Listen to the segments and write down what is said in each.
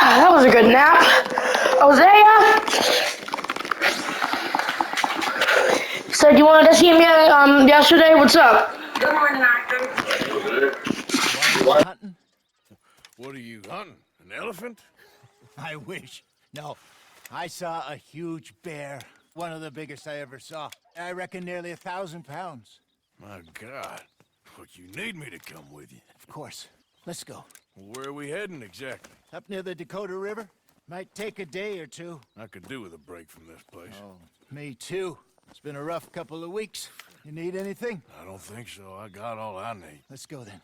That was a good nap. Hosea said you wanted to see me yesterday. What's up? Good morning, Arthur. You want to go hunting? What are you hunting? An elephant? I wish. No, I saw a huge bear. One of the biggest I ever saw. I reckon nearly 1,000 pounds. My God. Look, you need me to come with you. Of course. Let's go. Where are we heading exactly? Up near the Dakota River. Might take a day or two. I could do with a break from this place. Oh, me too. It's been a rough couple of weeks. You need anything? I don't think so. I got all I need. Let's go then.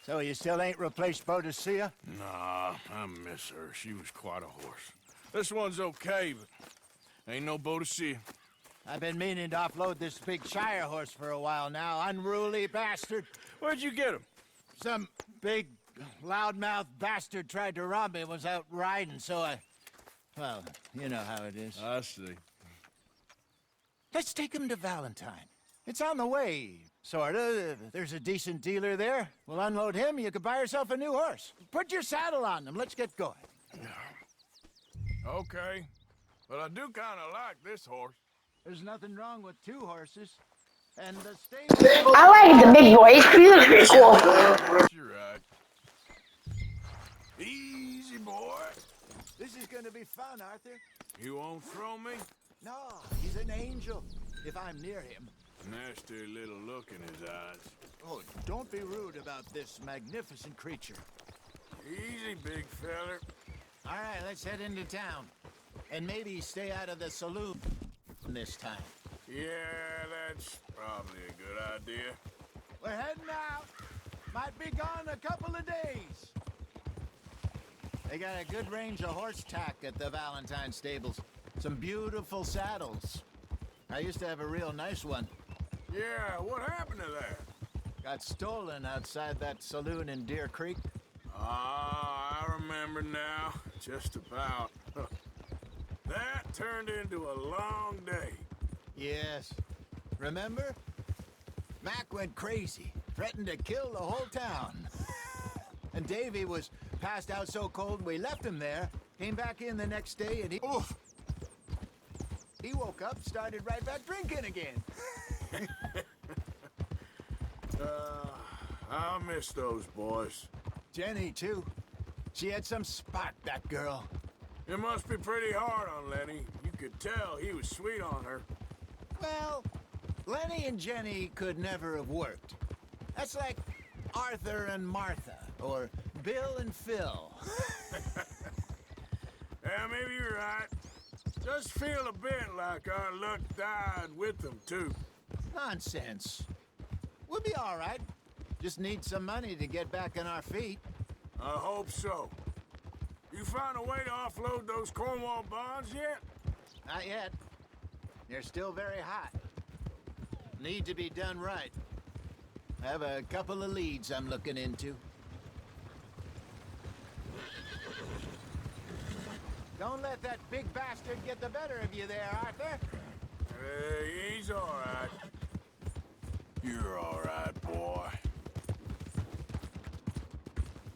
So you still ain't replaced Boadicea? Nah, I miss her. She was quite a horse. This one's okay, but ain't no Boadicea. I've been meaning to offload this big Shire horse for a while now. Unruly bastard. Where'd you get him? Some big, loudmouth bastard tried to rob me and was out riding, so I... Well, you know how it is. I see. Let's take him to Valentine. It's on the way, sorta. There's a decent dealer there. We'll unload him, you could buy yourself a new horse. Put your saddle on him, let's get going. Okay, but I do kind of like this horse. There's nothing wrong with two horses. And the stable... I like the big boy. He looks pretty cool. You're right. Easy, boy. This is gonna be fun, Arthur. You won't throw me? No, he's an angel. If I'm near him. Nasty little look in his eyes. Oh, don't be rude about this magnificent creature. Easy, big feller. All right, let's head into town. And maybe stay out of the saloon this time. Yeah, that's probably a good idea. We're heading out. Might be gone a couple of days. They got a good range of horse tack at the Valentine stables. Some beautiful saddles. I used to have a real nice one. Yeah, what happened to that? Got stolen outside that saloon in Deer Creek. Ah, I remember now. Just about. That turned into a long day. Yes. Remember? Mac went crazy, threatened to kill the whole town. And Davy was passed out so cold we left him there, came back in the next day and he... Oof! He woke up, started right back drinking again. I miss those boys. Jenny, too. She had some spot, that girl. It must be pretty hard on Lenny. You could tell he was sweet on her. Well, Lenny and Jenny could never have worked. That's like Arthur and Martha, or Bill and Phil. Yeah, maybe you're right. Just feel a bit like our luck died with them, too. Nonsense. We'll be all right. Just need some money to get back on our feet. I hope so. You found a way to offload those Cornwall bonds yet? Not yet. They're still very hot. Need to be done right. I have a couple of leads I'm looking into. Don't let that big bastard get the better of you there, Arthur. He's all right. You're all right, boy.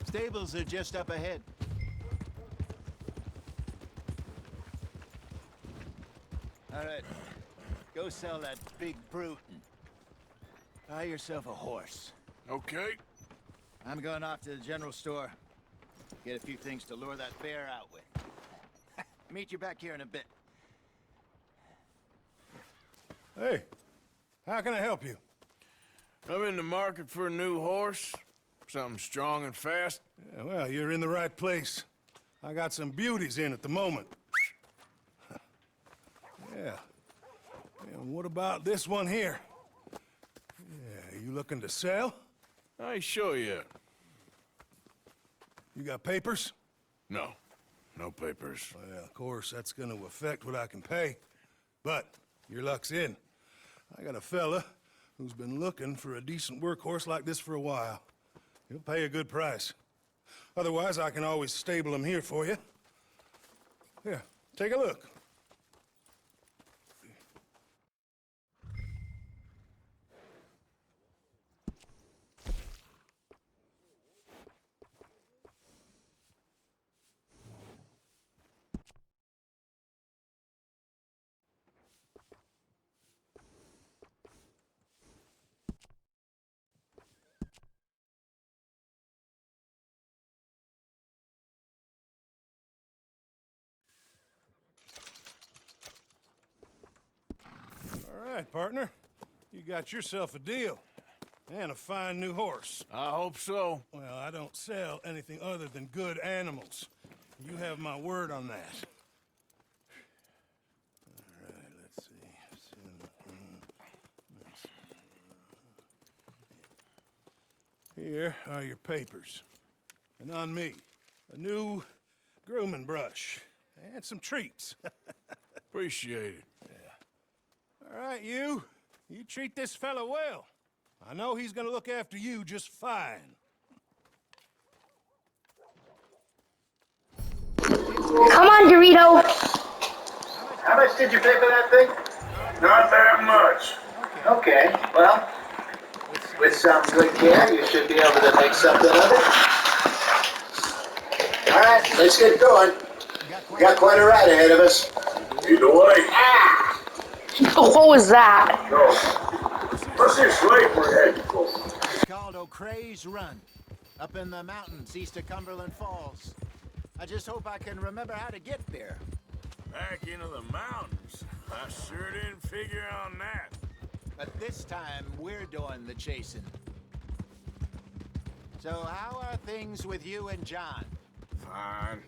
Stables are just up ahead. All right. Go sell that big brute and buy yourself a horse. Okay. I'm going off to the general store. Get a few things to lure that bear out with. Meet you back here in a bit. Hey, how can I help you? I'm in the market for a new horse. Something strong and fast. Yeah, well, you're in the right place. I got some beauties in at the moment. Yeah. And what about this one here? Yeah, you looking to sell? I ain't sure yet. You got papers? No. No papers. Well, of course, that's gonna affect what I can pay. But your luck's in. I got a fella who's been looking for a decent workhorse like this for a while. He'll pay a good price. Otherwise, I can always stable him here for you. Here, take a look. right, partner. You got yourself a deal. And a fine new horse. I hope so. Well, I don't sell anything other than good animals. You have my word on that. All right, let's see. Here are your papers. And on me, a new grooming brush. And some treats. Appreciate it. All right, you. You treat this fella well. I know he's gonna look after you just fine. Come on, Dorito. How much did you pay for that thing? Not that much. Okay, well, with some good care, you should be able to make something of it. All right, let's get going. We got quite a ride ahead of us. Either way. What was that? What's this lake we're heading for? It's called O'Creagh's Run, up in the mountains east of Cumberland Falls. I just hope I can remember how to get there. Back into the mountains. I sure didn't figure on that. But this time, we're doing the chasing. So how are things with you and John? Fine.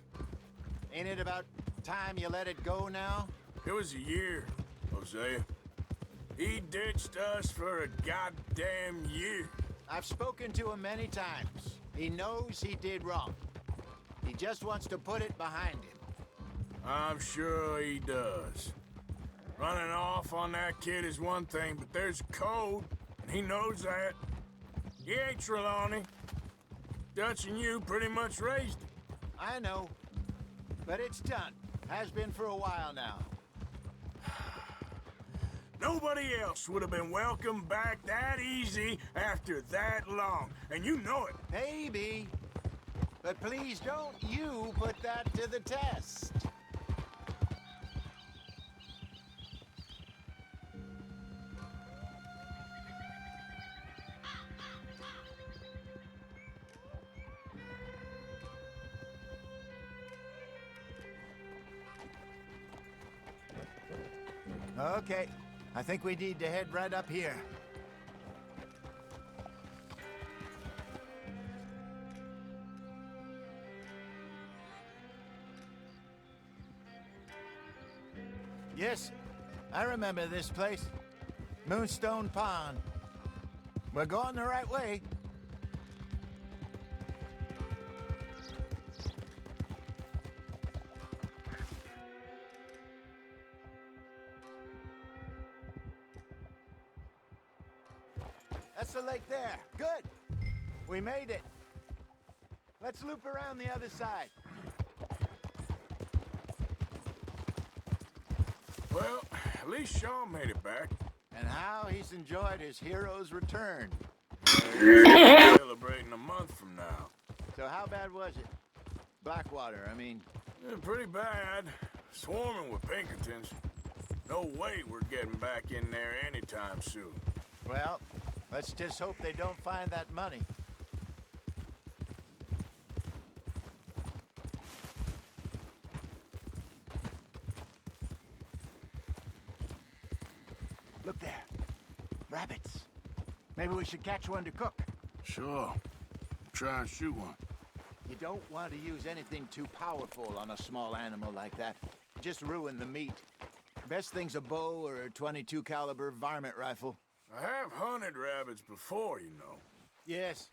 Ain't it about time you let it go now? It was a year, Hosea. He ditched us for a goddamn year. I've spoken to him many times. He knows he did wrong. He just wants to put it behind him. I'm sure he does. Running off on that kid is one thing, but there's a code, and he knows that. He ain't Trelawney. Dutch and you pretty much raised him. I know, but it's done. Has been for a while now. Nobody else would have been welcomed back that easy after that long, and you know it. Maybe. But please don't you put that to the test. Okay, I think we need to head right up here. Yes, I remember this place. Moonstone Pond. We're going the right way. That's the lake there. Good. We made it. Let's loop around the other side. Well, at least Sean made it back. And how he's enjoyed his hero's return. Celebrating a month from now. So how bad was it? Blackwater, I mean. Yeah, pretty bad. Swarming with Pinkertons. No way we're getting back in there anytime soon. Well, let's just hope they don't find that money. Look there. Rabbits. Maybe we should catch one to cook. Sure. Try and shoot one. You don't want to use anything too powerful on a small animal like that. Just ruin the meat. Best thing's a bow or a .22 caliber varmint rifle. I have hunted rabbits before, you know. Yes,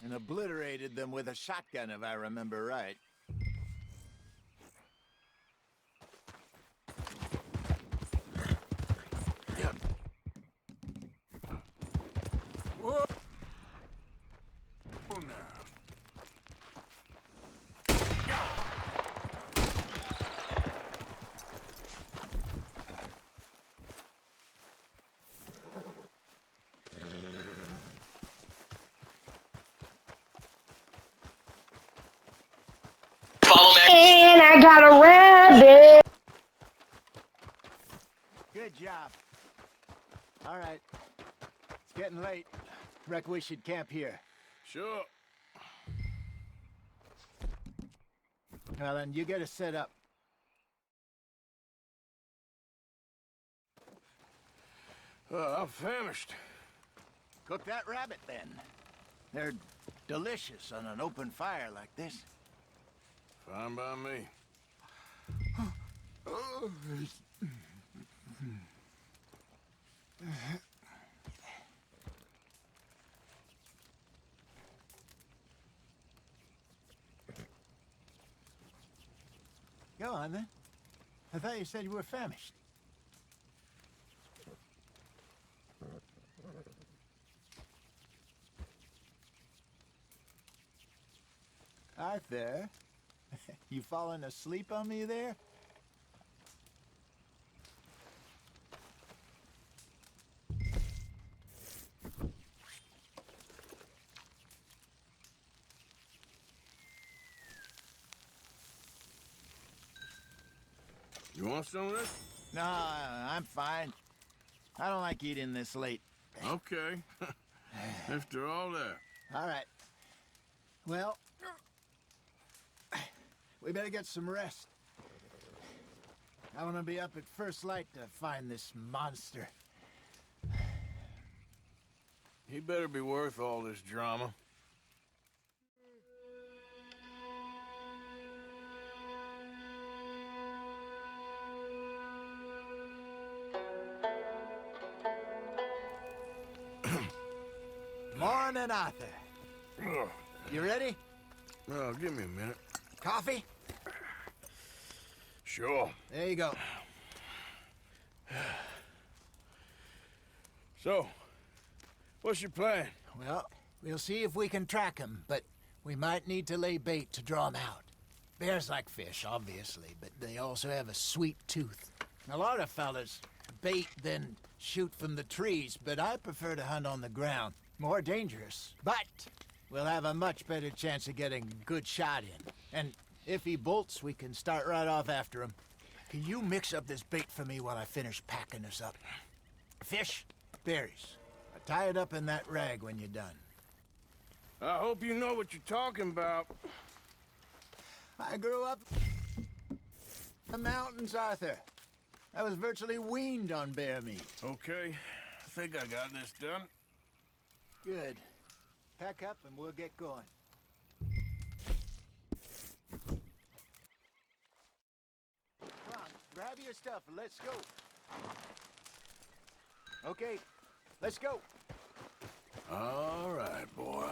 and obliterated them with a shotgun if I remember right. Whoa! Oh, now. And I got a rabbit. Good job. All right. It's getting late. Reckon we should camp here. Sure. Well, then you get us set up. I'm famished. Cook that rabbit, then. They're delicious on an open fire like this. Fine by me. Go on, then. I thought you said you were famished. Arthur, you falling asleep on me there? You want some of this? No, I'm fine. I don't like eating this late. Okay. After all that. All right. Well, we better get some rest. I want to be up at first light to find this monster. He better be worth all this drama. Morning, Arthur. Ugh. You ready? Oh, give me a minute. Coffee? Sure. There you go. So, what's your plan? Well, we'll see if we can track him, but we might need to lay bait to draw him out. Bears like fish, obviously, but they also have a sweet tooth. A lot of fellas bait, then shoot from the trees, but I prefer to hunt on the ground. More dangerous, but we'll have a much better chance of getting a good shot in. And if he bolts, we can start right off after him. Can you mix up this bait for me while I finish packing this up? Fish, berries. Tie it up in that rag when you're done. I hope you know what you're talking about. I grew up in the mountains, Arthur. I was virtually weaned on bear meat. Okay, I think I got this done. Good. Pack up and we'll get going. Come on, grab your stuff and let's go. Okay, let's go. All right, boy.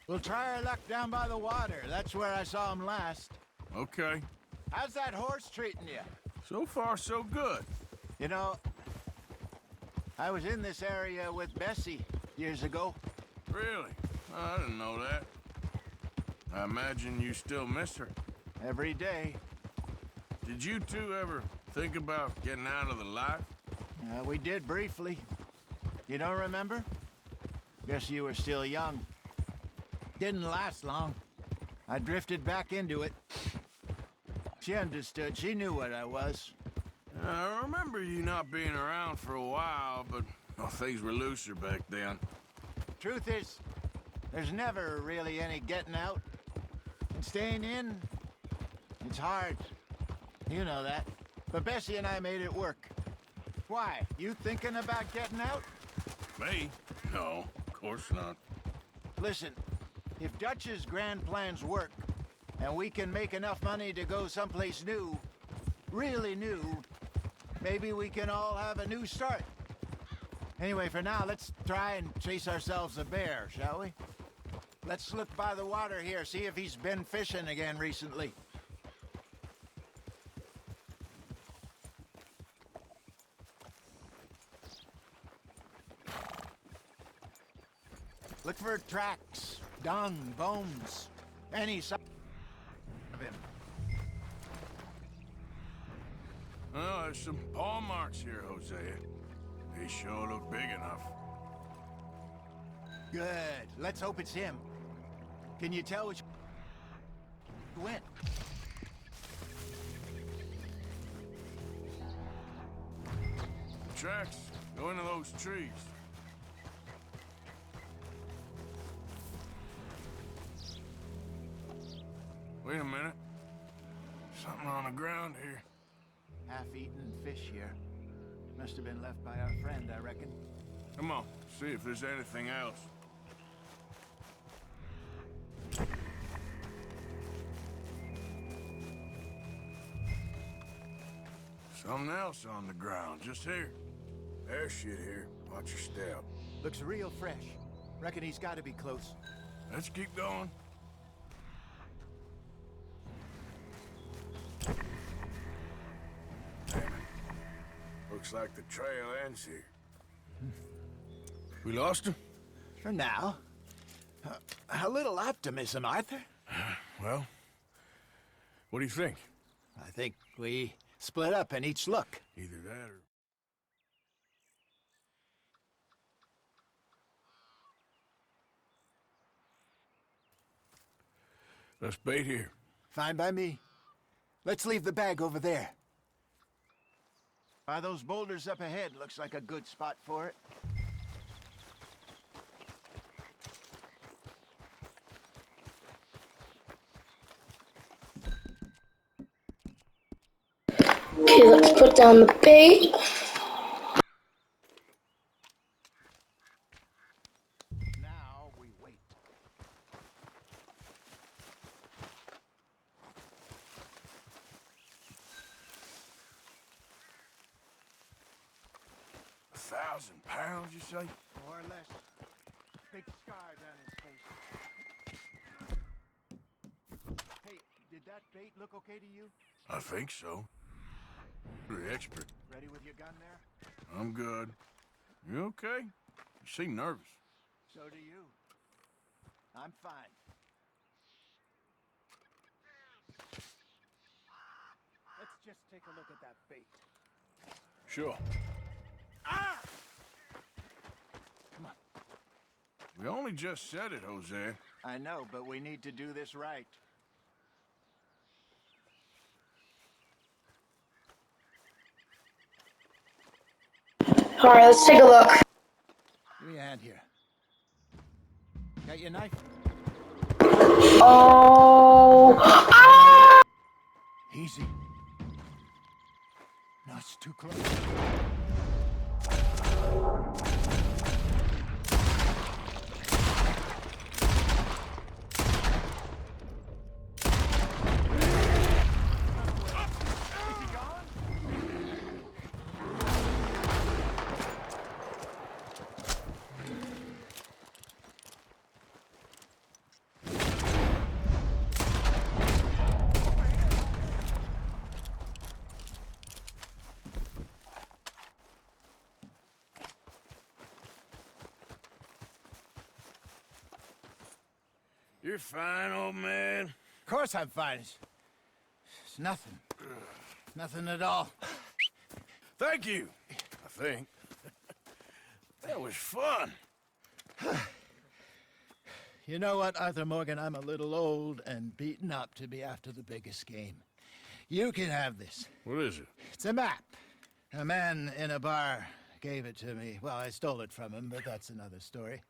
We'll try our luck down by the water. That's where I saw him last. Okay. How's that horse treating you? So far, so good. You know, I was in this area with Bessie years ago. Really? I didn't know that. I imagine you still miss her. Every day. Did you two ever think about getting out of the life? We did briefly. You don't remember? Guess you were still young. Didn't last long. I drifted back into it. She understood. She knew what I was. I remember you not being around for a while, but things were looser back then. Truth is, there's never really any getting out. And staying in, it's hard. You know that. But Bessie and I made it work. Why? You thinking about getting out? Me? No, of course not. Listen, if Dutch's grand plans work, and we can make enough money to go someplace new, really new, maybe we can all have a new start. Anyway, for now, let's try and chase ourselves a bear, shall we? Let's look by the water here, see if he's been fishing again recently. Look for tracks, dung, bones, any sign of him. Well, there's some paw marks here, Hosea. They sure look big enough. Good. Let's hope it's him. Can you tell which went? Tracks go into those trees. Wait a minute. Something on the ground here. Half-eaten fish here. Must have been left by our friend, I reckon. Come on, see if there's anything else. Something else on the ground, just here. There's shit here. Watch your step. Looks real fresh. Reckon he's got to be close. Let's keep going. Damn it. Looks like the trail ends here. We lost him? For now. A little optimism, Arthur. Well, what do you think? I think we split up and each look. Either that or... Let's bait here. Fine by me. Let's leave the bag over there. By those boulders up ahead, looks like a good spot for it. Okay, let's put down the bait. Now we wait. £1,000, you say? More or less. Big scar down his face. Hey, did that bait look okay to you? I think so. You're the expert. Ready with your gun there? I'm good. You okay? You seem nervous. So do you. I'm fine. Let's just take a look at that bait. Sure. Ah! Come on. We only just said it, Jose. I know, but we need to do this right. Alright, let's take a look. Give me a hand here. Got your knife? Oh. Ah! Easy. No, it's too close. You're fine, old man. Of course I'm fine. It's nothing. Nothing at all. Thank you, I think. That was fun. You know what, Arthur Morgan? I'm a little old and beaten up to be after the biggest game. You can have this. What is it? It's a map. A man in a bar gave it to me. Well, I stole it from him, but that's another story.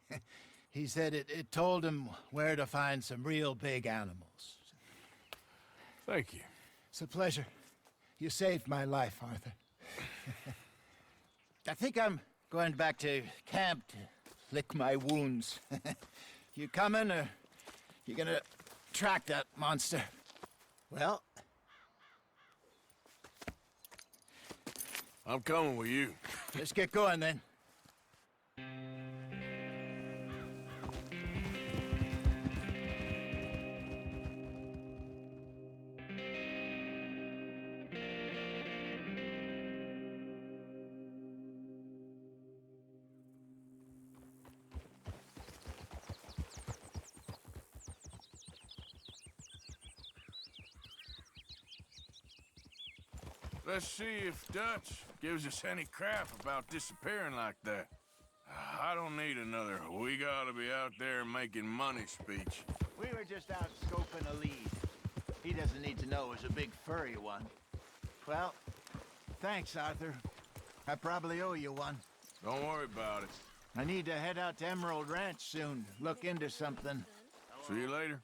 He said it told him where to find some real big animals. Thank you. It's a pleasure. You saved my life, Arthur. I think I'm going back to camp to lick my wounds. You coming, or you gonna track that monster? Well, I'm coming with you. let's get going then. Let's see if Dutch gives us any crap about disappearing like that. I don't need another "we gotta be out there making money" speech. We were just out scoping a lead. He doesn't need to know it was a big furry one. Well, thanks, Arthur. I probably owe you one. Don't worry about it. I need to head out to Emerald Ranch soon. Look into something. See you later.